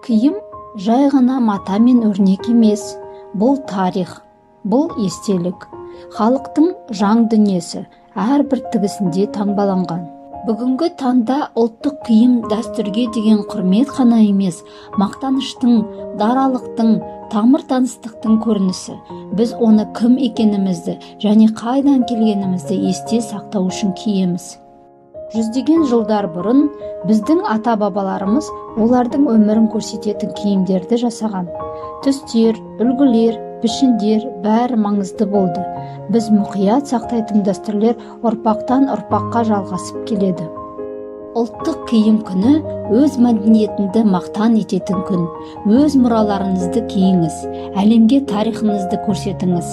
Киім жай ғана мата мен өрнек емес, бұл тарих, бұл естелік, халықтың жан дүниесі әрбір тігісінде таңбаланған. Бүгінгі таңда ұлттық киім дәстүрге деген құрмет қана емес, мақтаныштың, даралықтың, тамыр-таныстықтың көрінісі. Біз оны кім екенімізді және қайдан келгенімізді есте сақтау үшін киеміз. Жүздеген жылдар бұрын біздің ата-бабаларымыз олардың өмірін көрсететін киімдерді жасаған. Түстер, үлгілер, пішіндер бәрі маңызды болды. Біз мұқият сақтайтын дәстүрлер ұрпақтан ұрпаққа жалғасып келеді. Ұлттық киім күні өз мәдениетіңді мақтан ететін күн. Өз мұраларыңызды киіңіз, әлемге тарихыңызды көрсетіңіз.